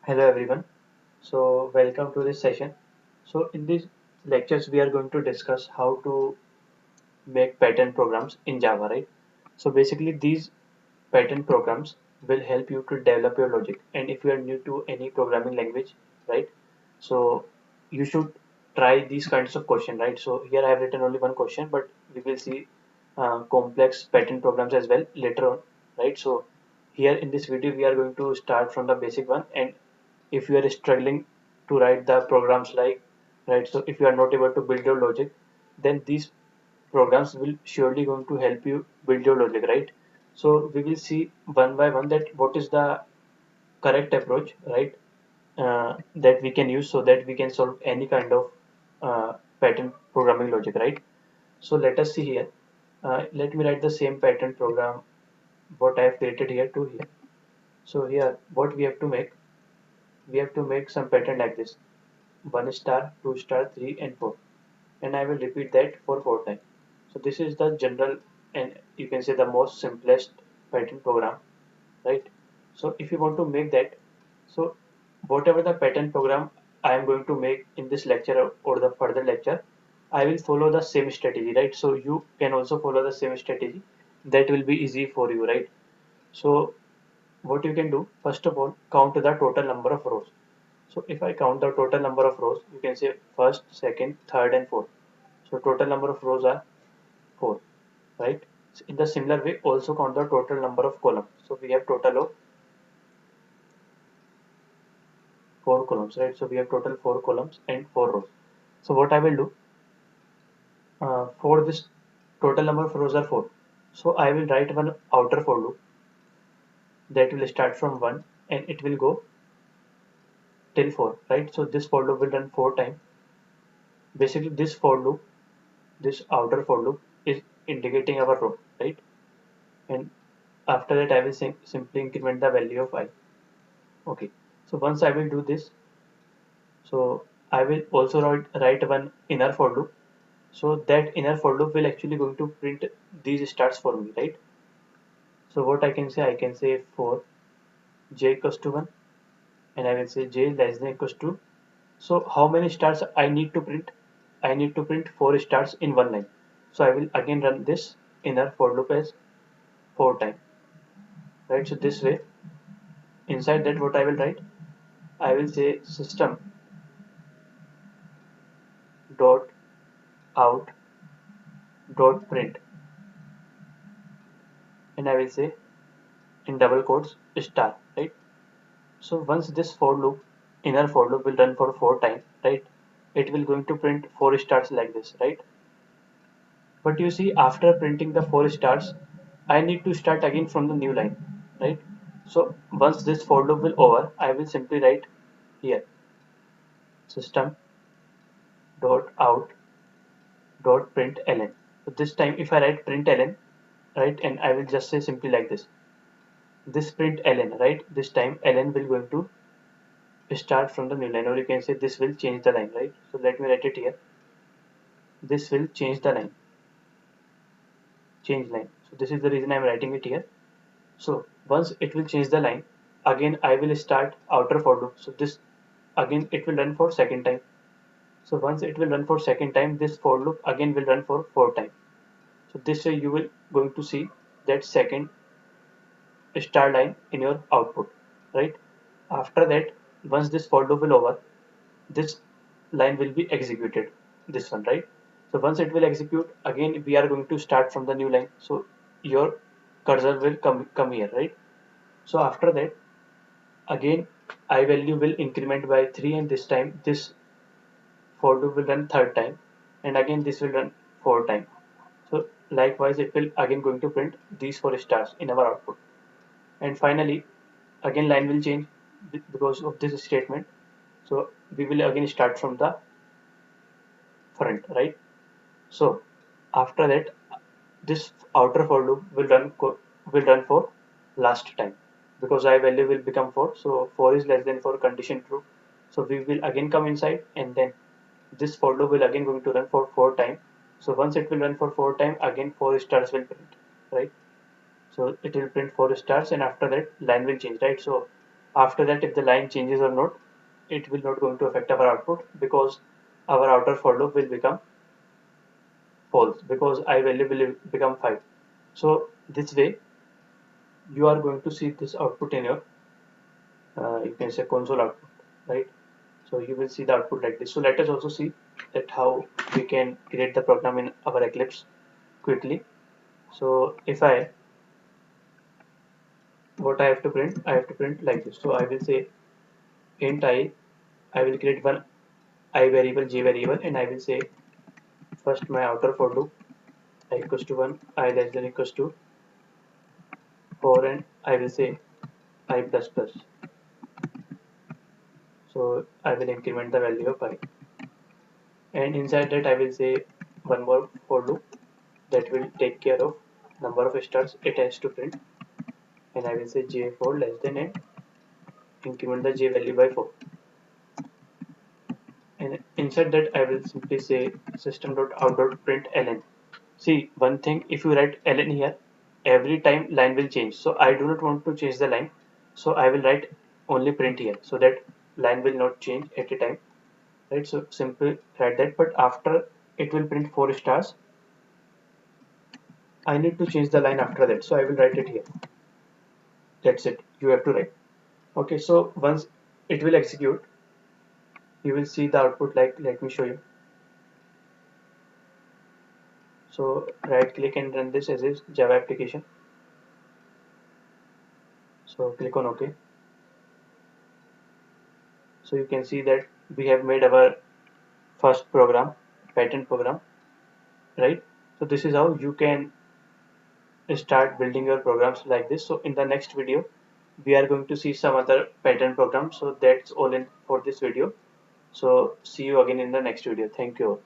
Hello everyone. Welcome to this session. In these lectures we are going to discuss how to make pattern programs in Java, right? Basically these pattern programs will help you to develop your logic. And if you are new to any programming language, right? So you should try these kinds of question, right? So here I have written only one question, but we will see complex pattern programs as well later on, right? So here in this video we are going to start from the basic one, and if you are struggling to write the programs like, right, so if you are not able to build your logic, then these programs will surely going to help you build your logic, right? So we will see one by one that what is the correct approach, right, that we can use so that we can solve any kind of pattern programming logic, right? So let us see here. Let me write the same pattern program what I have created here to here. So here what we have to make, we have to make some pattern like this: 1 star, 2 star, 3 and 4, and I will repeat that for 4 times. So this is the general, and you can say the most simplest pattern program, right? So if you want to make that, so whatever the pattern program I am going to make in this lecture or the further lecture, I will follow the same strategy, right? So you can also follow the same strategy. That will be easy for you, right? So what you can do, first of all, count the total number of rows. So if I count the total number of rows, you can say first, second, third and fourth. So total number of rows are 4, right? So in the similar way, also count the total number of columns. So we have total of 4 columns, right? So we have total 4 columns and 4 rows. So what I will do, for this total number of rows are 4. So I will write one outer for loop that will start from 1 and it will go till 4, right? So this for loop will run 4 times. Basically this for loop, this outer for loop is indicating our row, right? And after that I will simply increment the value of I. Okay, so once I will do this, so I will also write one inner for loop. So that inner for loop will actually going to print these stars for me, right? So what I can say for j equals to 1, and I will say j less than equals to. So how many stars I need to print? I need to print 4 stars in one line. So I will again run this inner for loop as 4 times, right? So this way, inside that what I will write, I will say system dot out dot print, and I will say in double quotes star, right? So once this for loop, inner for loop will run for 4 times, right? It will going to print 4 stars like this, right? But you see, after printing the 4 stars, I need to start again from the new line, right? So once this for loop will over, I will simply write here system dot out dot println. So this time if I write println, right, and I will just say simply like this println, right? This time ln will going to start from the new line, or you can say this will change the line, right? So let me write it here. This will change the line, change line. So this is the reason I'm writing it here. So once it will change the line, again I will start outer for loop. So this again it will run for second time. So once it will run for second time, this for loop again will run for 4 time. So this way you will going to see that second star line in your output, right? After that, once this for loop will over, this line will be executed, this one, right? So once it will execute, again we are going to start from the new line. So your cursor will come here, right? So after that, again I value will increment by 3, and this time this for loop will run third time, and again this will run 4 time. So likewise it will again going to print these 4 stars in our output. And finally, again line will change because of this statement. So we will again start from the front, right? So after that, this outer for loop will run for last time, because I value will become 4. So 4 is less than 4, condition true. So we will again come inside, and then this for loop will again going to run for 4 time. So once it will run for 4 time, again 4 stars will print, right? So it will print 4 stars, and after that line will change, right? So After that, if the line changes or not, it will not going to affect our output, because our outer for loop will become false, because I value will become 5. So this way you are going to see this output in your you can say console output, right? So you will see the output like this. So let us also see that how we can create the program in our Eclipse quickly. So if I, what I have to print, I have to print like this. So I will say int I will create one I variable, j variable, and I will say first my outer for loop I equals to 1, I less than equals to 4, and I will say I plus plus. So I will increment the value of I, and inside that I will say one more for loop that will take care of number of stars it has to print, and I will say j4 less than, and increment the j value by 4, and inside that I will simply say system.out.println. See one thing, if you write ln here, every time line will change, so I do not want to change the line, so I will write only print here, so that line will not change at a time, right? So simply write that, but after it will print 4 stars, I need to change the line after that, so I will write it here. That's it, you have to write. Okay, so once it will execute, you will see the output like, let me show you. So right click and run this as a Java application. So click on OK. So you can see that we have made our first program, pattern program, right? So this is how you can start building your programs like this. So in the next video, we are going to see some other pattern programs. So that's all in for this video. So see you again in the next video. Thank you all.